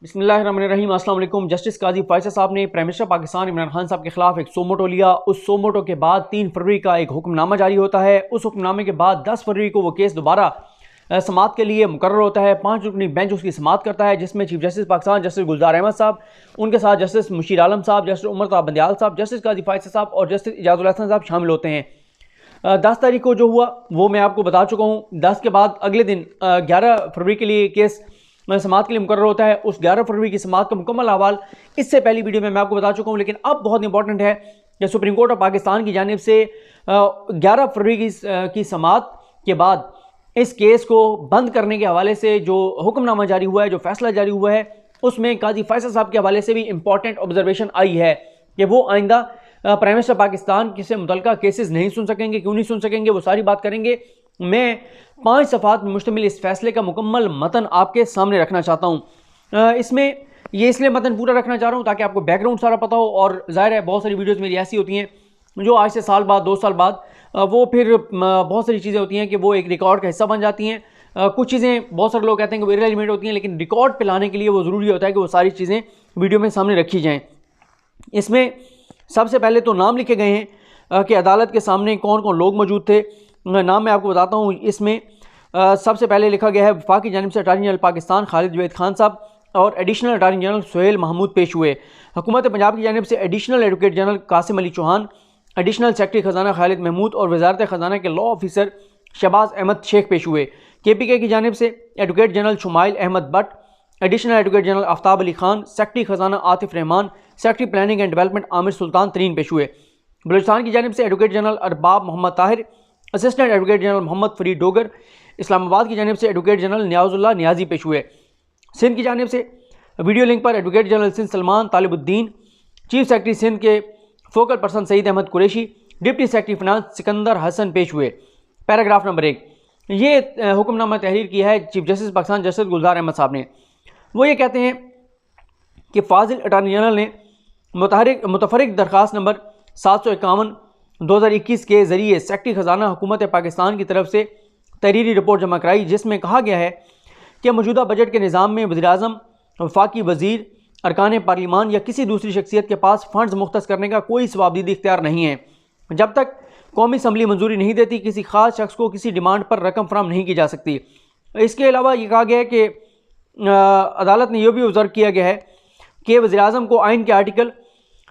बिस्मिल्लाहिर्रहमानिर्रहीम। अस्सलाम वालेकुम। जस्टिस काजी फैसल साहब ने प्राइम मिनिस्टर पाकिस्तान इमरान खान साहब के खिलाफ एक सोमोटो लिया। उस सोमोटो के बाद 3 फरवरी का एक हुक्मनामा जारी होता है। उस हुक्मनामे के बाद 10 फरवरी को वो केस दोबारा समाअत के लिए मुकर्रर होता है। 5 रुकनी बेंच उसकी समाअत करता है, जिसमें चीफ जस्टिस पाकिस्तान जस्टिस गुलजार अहमद साहब, उनके साथ जस्टिस मुशीर आलम साहब, जस्टिस उमर ताब बंदियाल साहब, जस्टिस काजी फैसल साहब और जस्टिस इजाजुल हसन साहब शामिल होते हैं। 10 तारीख को जो हुआ वो मैं आपको बता चुका हूँ। 10 के बाद अगले दिन 11 फरवरी के लिए केस समाअत के लिए मुकर्रर होता है। उस 11 फरवरी की समाअत का मुकम्मल अहवाल इससे पहली वीडियो में मैं आपको बता चुका हूँ, लेकिन अब बहुत इंपॉर्टेंट है कि सुप्रीम कोर्ट ऑफ पाकिस्तान की जानिब से 11 फरवरी की समाअत के बाद इस केस को बंद करने के हवाले से जो हुक्मनामा जारी हुआ है, जो फैसला जारी हुआ है, उसमें काजी फैसल साहब के हवाले से भी इंपॉर्टेंट ऑब्जर्वेशन आई है कि वो आइंदा प्राइम मिनिस्टर पाकिस्तान से मुतल्लिका केसेस नहीं सुन सकेंगे। क्यों नहीं सुन सकेंगे, वो सारी बात करेंगे। मैं 5 सफ़ात में मुश्तमिल इस फैसले का मुकम्मल मतन आपके सामने रखना चाहता हूँ। इसमें ये इसलिए मतन पूरा रखना चाह रहा हूँ ताकि आपको बैकग्राउंड सारा पता हो। और जाहिर है बहुत सारी वीडियोज़ मेरी ऐसी होती हैं जो आज से साल बाद 2 साल बाद वो फिर बहुत सारी चीज़ें होती हैं कि वो एक रिकॉर्ड का हिस्सा बन जाती हैं। कुछ चीज़ें बहुत सारे लोग कहते हैं कि वो इररेलेवेंट होती हैं, लेकिन रिकॉर्ड पे लाने के लिए वो ज़रूरी होता है कि वो सारी चीज़ें वीडियो में सामने रखी जाएँ। इसमें सबसे पहले तो नाम लिखे गए हैं कि अदालत के सामने कौन कौन लोग मौजूद थे। नाम मैं आपको बताता हूँ। इसमें सबसे पहले लिखा गया है वफाक की जानिब से अटारनी जनरल पाकिस्तान खालिद जवेद खान साहब और additional attorney general Suhail Mahmood पेश हुए। हुकूमत पंजाब की जानिब से additional advocate general Qasim Ali Chauhan, additional secretary ख़जाना खालिद महमूद और वजारत ख़जाना के लॉ ऑफिसर शहबाज अहमद शेख पेश हुए। KPK की जानिब से advocate general Shumail Ahmed Bhatt, additional advocate general Aftab Ali Khan, secretary ख़जाना Atif Rehman, secretary planning and development Aamir सुल्तान तरीन पेश हुए। बलूचिस्तान की जानिब से advocate general Arbab Mohammad Tahir, assistant advocate general Mohammad Farid Dogar, Islamabad की जानिब से एडवोकेट जनरल नियाजुल्लाह नियाजी पेश हुए। सिंध की जानिब से वीडियो लिंक पर advocate general Sindh Salman Talibuddin, chief secretary Sindh के focal person Saeed Ahmed Qureshi, deputy secretary finance Sikandar Hassan पेश हुए। पैराग्राफ नंबर 1, ये हुक्मनामा तहरीर किया है चीफ जस्टिस पाकिस्तान जस्टिस गुलजार अहमद साहब ने। वो ये कहते हैं कि फाजिल अटारनी जनरल ने मुतफरिक दरख्वास्त नंबर 751/2021 के ज़रिए सेक्रेटरी ख़जाना हुकूमत पाकिस्तान की तरफ से तहरीरी रिपोर्ट जमा कराई, जिसमें कहा गया है कि मौजूदा बजट के निज़ाम में वज़ीर-ए-आज़म, वफाकी वज़ीर, अरकान पार्लिमान या किसी दूसरी शख्सियत के पास फ़ंड्स मुख्तस करने का कोई सवाबदीदी इख्तियार नहीं है। जब तक कौमी असम्बली मंजूरी नहीं देती, किसी ख़ास शख्स को किसी डिमांड पर रकम फराहम नहीं की जा सकती। इसके अलावा ये कहा गया है कि अदालत ने यह भी ऑब्जर्व किया गया है कि वज़ीर-ए-आज़म को आइन के आर्टिकल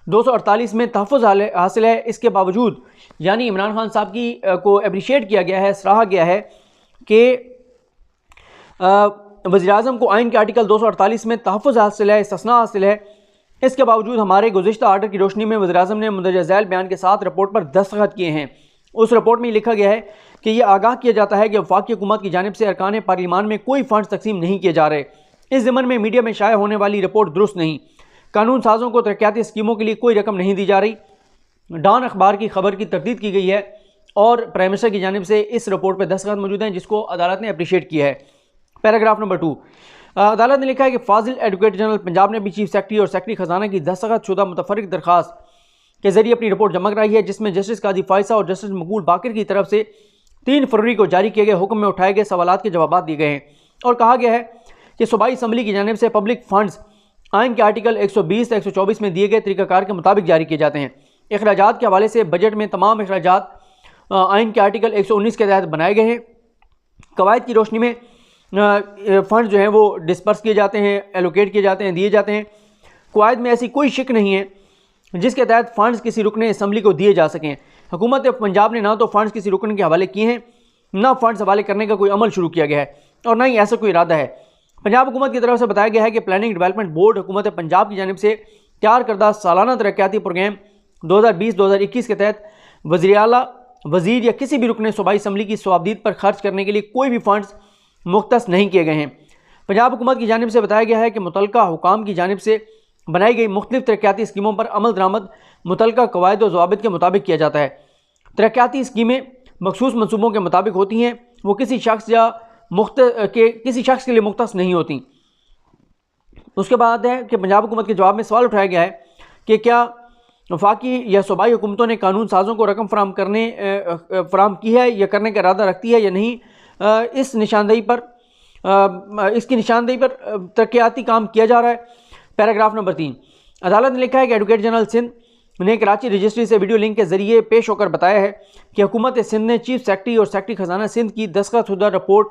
248 में तहफ़्फ़ुज़ हासिल है। इसके बावजूद यानी इमरान खान साहब की को अप्रिशिएट किया गया है, सराहा गया है कि वज़ीर-ए-आज़म को आइन के आर्टिकल 248 में तहफ़्फ़ुज़ हासिल है, इस्तिस्ना हासिल है। इसके बावजूद हमारे गुज़िश्ता आर्डर की रोशनी में वज़ीर-ए-आज़म ने मुंदरजा झैल बयान के साथ रिपोर्ट पर दस्तखत किए हैं। उस रिपोर्ट में लिखा गया है कि यह आगाह किया जाता है कि वफाकी हुकूमत की जानिब से अरकान पार्लिमान में कोई फ़ंड्स तकसीम नहीं किए जा रहे। इस ज़मन में मीडिया में शाया होने वाली रिपोर्ट दुरुस्त नहीं। कानून साज़ों को तरक्याती स्कीमों के लिए कोई रकम नहीं दी जा रही। डॉन अखबार की खबर की तरदीद की गई है और प्राइम मिनिस्टर की जानिब से इस रिपोर्ट पर दस्तखत मौजूद हैं, जिसको अदालत ने अप्रिशिएट किया है। पैराग्राफ नंबर 2, अदालत ने लिखा है कि फाजिल एडवोकेट जनरल पंजाब ने भी चीफ सेक्रेटरी और सेक्रेटरी ख़जाना की दस्तखत शुदा मुतफरिक दरख्वास्त के जरिए अपनी रिपोर्ट जमा कराई है, जिसमें जस्टिस काजी फायसा और जस्टिस मकबूल बाकिर की तरफ से 3 फरवरी को जारी किए गए हुक्म में उठाए गए सवालात के जवाब दिए गए हैं। और कहा गया है कि सूबाई असम्बली की जानिब से पब्लिक फंड्स आइन के आर्टिकल 120 से 124 में दिए गए तरीक़ाकार के मुताबिक जारी किए जाते हैं। अखराजात के हवाले से बजट में तमाम अखराजात आइन के आर्टिकल 119 के तहत बनाए गए हैं। कवायद की रोशनी में फ़ंड जो हैं वो डिस्पर्स किए जाते हैं, एलोकेट किए जाते हैं, दिए जाते हैं। कवायद में ऐसी कोई शिक नहीं है जिसके तहत फ़ंड्स किसी रुकन असम्बली को दिए जा सकें। हुकूमत पंजाब ने ना तो फ़ंड्स किसी रुकन के हवाले किए हैं, ना फ़ंड्स हवाले करने का कोई अमल शुरू किया गया है और ना ही ऐसा कोई इरादा है। पंजाब हुकूमत की तरफ से बताया गया है कि प्लानिंग डेवलपमेंट बोर्ड हुकूमत पंजाब की जानिब से तैयार करदा सालाना तरक्याती प्रोग्राम 2020-2021 के तहत वज़ीर आला, वज़ीर या किसी भी रुकन सूबाई असम्बली की सवाबदीद पर खर्च करने के लिए कोई भी फ़ंड्स मुख्तस नहीं किए गए हैं। पंजाब हुकूमत की जानिब से बताया गया है कि मुतल्लिका हुकाम की जानिब से बनाई गई मुख्तलिफ तरक्याती स्कीमों पर अमल दरामद मुतल्लिका कवायद और ज़वाबित के मुताबिक किया जाता है। तरक्याती स्कीमें मखसूस मनसूबों के मुताबिक होती हैं, वो किसी शख्स के लिए मुख्तस नहीं होती। उसके बाद है कि पंजाब हुकूमत के जवाब में सवाल उठाया गया है कि क्या वफाकी या सूबाई हुकूमतों ने कानून साज़ों को रकम फराहम की है या करने का इरादा रखती है या नहीं। इस निशानदेही पर इसकी निशानदेही पर तरक्याती काम किया जा रहा है। पैराग्राफ नंबर 3, अदालत ने लिखा है कि एडवोकेट जनरल सिंध ने कराची रजिस्ट्री से वीडियो लिंक के जरिए पेश होकर बताया है कि हुकूमत सिंध ने चीफ सेक्रेटरी और सेक्रेटरी खजाना सिंध की दस्तखतशुदा रिपोर्ट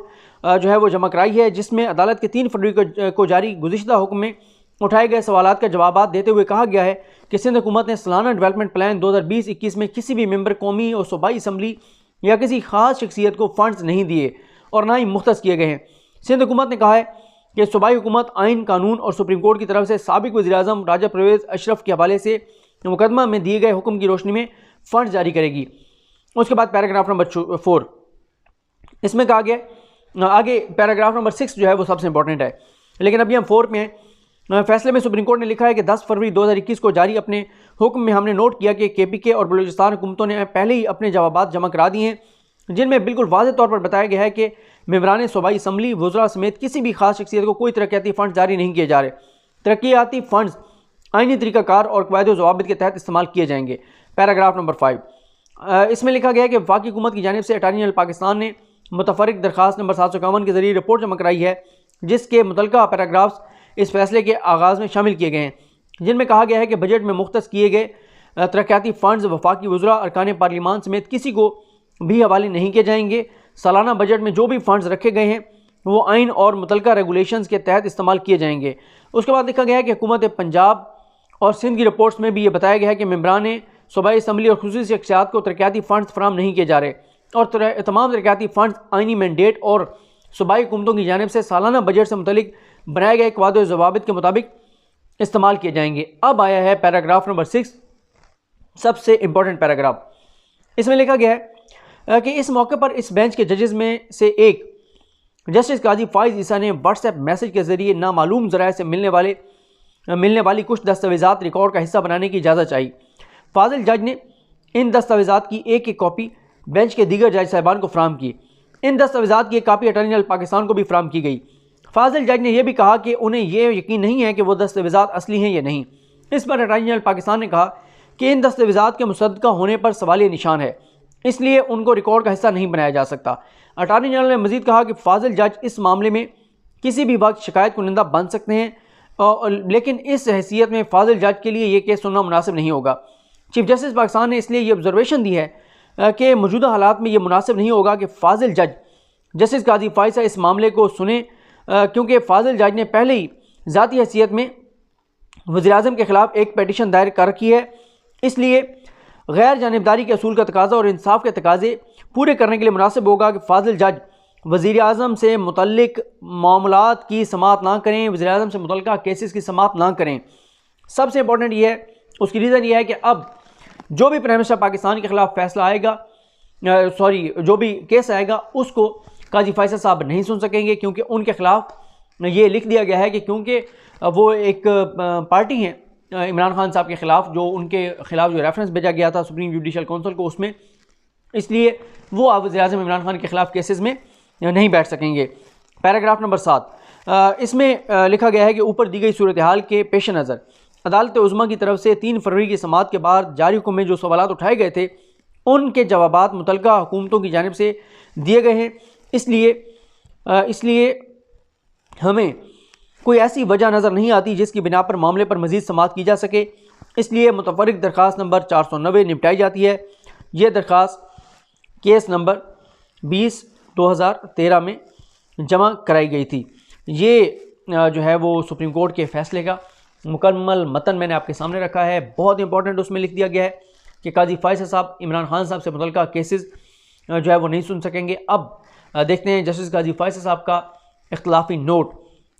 जो है वो जमा कराई है, जिसमें अदालत के 3 फरवरी को जारी गुज़िश्ता हुक्म में उठाए गए सवालात का जवाब देते हुए कहा गया है कि सिंध हुकूमत ने सालाना डेवलपमेंट प्लान 2020-21 में किसी भी मेंबर कौमी और सूबाई असम्बली या किसी खास शख्सियत को फंड्स नहीं दिए और ना ही मुख्तस किए गए हैं। सिंध हुकूमत ने कहा है कि सूबाई हुकूमत आइन, कानून और सुप्रीम कोर्ट की तरफ से साबिक वज़ीर-ए-आज़म राजा परवेज़ अशरफ के हवाले से मुकदमा में दिए गए हुक्म की रोशनी में फ़ंड जारी करेगी। उसके बाद पैराग्राफ नंबर 4, इसमें कहा गया आगे पैराग्राफ नंबर 6 जो है वो सबसे इंपॉर्टेंट है, लेकिन अभी हम 4 में हैं। फैसले में सुप्रीम कोर्ट ने लिखा है कि 10 फरवरी 2021 को जारी अपने हुक्म में हमने नोट किया कि KPK और बलूचिस्तान हुकूमतों ने पहले ही अपने जवाबात जमा करा दिए हैं, जिनमें बिल्कुल वाज़ेह तौर पर बताया गया है कि मेंबरान सूबाई असम्बली, वज़रा समेत किसी भी खास शख्सियत को कोई तरक्याती फ़ंड जारी नहीं किए जा रहे। तरक्याती फ़ंड्स आइनी तरीक़ाकार और क़वायद व ज़वाबित के तहत इस्तेमाल किए जाएंगे। पैराग्राफ नंबर 5, इसमें लिखा गया है कि वफाकी हुकूमत की जानिब से अटॉर्नी जनरल पाकिस्तान ने मुतफर्रिक दरखास्त नंबर 751 के ज़रिए रिपोर्ट जमा कराई है, जिसके मुतल्लिका पैराग्राफ्स इस फैसले के आगाज़ में शामिल किए गए हैं, जिनमें कहा गया है कि बजट में मुख्तस किए गए तरक्याती फ़ंड्स वफाकी वज़रा, अरकान पार्लिमान समेत किसी को भी हवाले नहीं किए जाएंगे। सालाना बजट में जो भी फ़ंड्स रखे गए हैं वो आइन और मुतल्लिका रेगुलेशंस के तहत इस्तेमाल किए जाएंगे। उसके बाद लिखा गया है कि हुकूमत पंजाब और सिंध की रिपोर्ट्स में भी ये बताया गया है कि मेंबरान सूबाई असम्बली और खुसूसी शख्सियात को तरक्याती फ़ंड्स फराहम नहीं किए जा रहे और तमाम तरक्याती फ़ंड्स आइनी मैंडेट और सूबाई हुकूमतों की जानिब से सालाना बजट से मुतल्लिक बनाए गए क़वायद व ज़वाबित के मुताबिक इस्तेमाल किए जाएंगे। अब आया है पैराग्राफ नंबर 6, सबसे इंपॉर्टेंट पैराग्राफ। इसमें लिखा गया है कि इस मौके पर इस बेंच के जजेस में से एक जस्टिस काजी फ़ाइज़ ईसा ने व्हाट्सएप मैसेज के ज़रिए नामालूम ज़राए से मिलने वाली कुछ दस्तावेज़ात रिकॉर्ड का हिस्सा बनाने की इजाज़त चाहिए। फाजिल जज ने इन दस्तावेज़ात की एक कॉपी बेंच के दीगर जज साहिबान को फराहम की। इन दस्तावेज़ात की एक कॉपी अटॉर्नी जनरल पाकिस्तान को भी फराहम की गई। फाजिल जज ने यह भी कहा कि उन्हें यह यकीन नहीं है कि वो दस्तावेज़ात असली हैं या नहीं। इस पर अटॉर्नी जनरल पाकिस्तान ने कहा कि इन दस्तावेज़ात के मुसद्दका होने पर सवालिया निशान है, इसलिए उनको रिकॉर्ड का हिस्सा नहीं बनाया जा सकता। अटॉर्नी जनरल ने मज़ीद कहा कि फाजिल जज इस मामले में किसी भी वक्त शिकायत कुनिंदा बन सकते हैं, लेकिन इस हैसियत में फाजिल जज के लिए ये केस सुनना मुनासिब नहीं होगा। चीफ जस्टिस पाकिस्तान ने इसलिए ये ऑब्जर्वेशन दी है कि मौजूदा हालात में ये मुनासिब नहीं होगा कि फाजिल जज जस्टिस काजी फ़ाइज़ इस मामले को सुने, क्योंकि फाजिल जज ने पहले ही ज़ाती हैसियत में वज़ीर-ए-आज़म के ख़िलाफ़ एक पेटिशन दायर कर रखी है। इसलिए गैर जानिबदारी के असूल का तकाज़ा और इंसाफ के तकाज़े पूरे करने के लिए मुनासिब होगा कि फाजिल जज वज़ीर-ए-आज़म से मुतल्लिक मामलात की समाअत ना करें, वज़ीर-ए-आज़म से मुतल्लिका केसेस की समाअत ना करें। सबसे इंपॉर्टेंट ये है, उसकी रीज़न ये है कि अब जो भी प्राइम मिनिस्टर पाकिस्तान के ख़िलाफ़ फैसला आएगा, जो भी केस आएगा, उसको काजी फ़ाइज़ साहब नहीं सुन सकेंगे, क्योंकि उनके ख़िलाफ़ ये लिख दिया गया है कि क्योंकि वो एक पार्टी हैं इमरान खान साहब के ख़िलाफ़, जो उनके ख़िलाफ़ जो रेफरेंस भेजा गया था सुप्रीम जुडिशल काउंसिल को, उसमें इसलिए वो अब वज़ीर-ए-आज़म इमरान खान के ख़िलाफ़ केसेस में नहीं बैठ सकेंगे। पैराग्राफ नंबर 7, इसमें लिखा गया है कि ऊपर दी गई सूरत हाल के पेश नज़र अदालत उज़्मा की तरफ से 3 फरवरी की समाअत के बाद जारी हुक्म में जो सवालात उठाए गए थे उनके जवाबात मुतल्लिका हुकूमतों की जानिब से दिए गए हैं। इसलिए हमें कोई ऐसी वजह नज़र नहीं आती जिसकी बिना पर मामले पर मज़ीद समाअत की जा सके। इसलिए मुतफर्रिक दरख्वास्त नंबर 490 निपटाई जाती है। यह दरख्वास्त केस नंबर 20/2013 में जमा कराई गई थी। ये जो है वो सुप्रीम कोर्ट के फ़ैसले का मुकम्मल मतन मैंने आपके सामने रखा है। बहुत इंपॉर्टेंट उसमें लिख दिया गया है कि काजी फ़ाइज़ साहब इमरान खान साहब से मुतल्लिका केसेस जो है वो नहीं सुन सकेंगे। अब देखते हैं जस्टिस काजी फ़ाइज़ साहब का इख्तिलाफ़ी नोट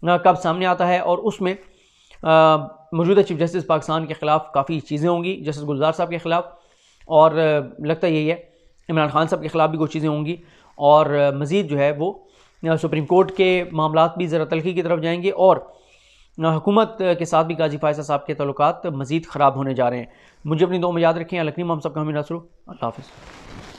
कब सामने आता है, और उसमें मौजूदा चीफ जस्टिस पाकिस्तान के ख़िलाफ़ काफ़ी चीज़ें होंगी, जस्टिस गुलजार साहब के ख़िलाफ़, और लगता यही है इमरान खान साहब के ख़िलाफ़ भी कुछ चीज़ें होंगी, और मज़ीद जो है वो सुप्रीम कोर्ट के मामलात भी ज़रा तलखी की तरफ जाएंगे, और हुकूमत के साथ भी काजी फ़ाइज़ साहब के तल्लुकात मज़ीद ख़राब होने जा रहे हैं। मुझे अपनी दुआ में याद रखें। अल्लाह करीम हम सब का हमें नसर। अल्लाह हाफ़िज़।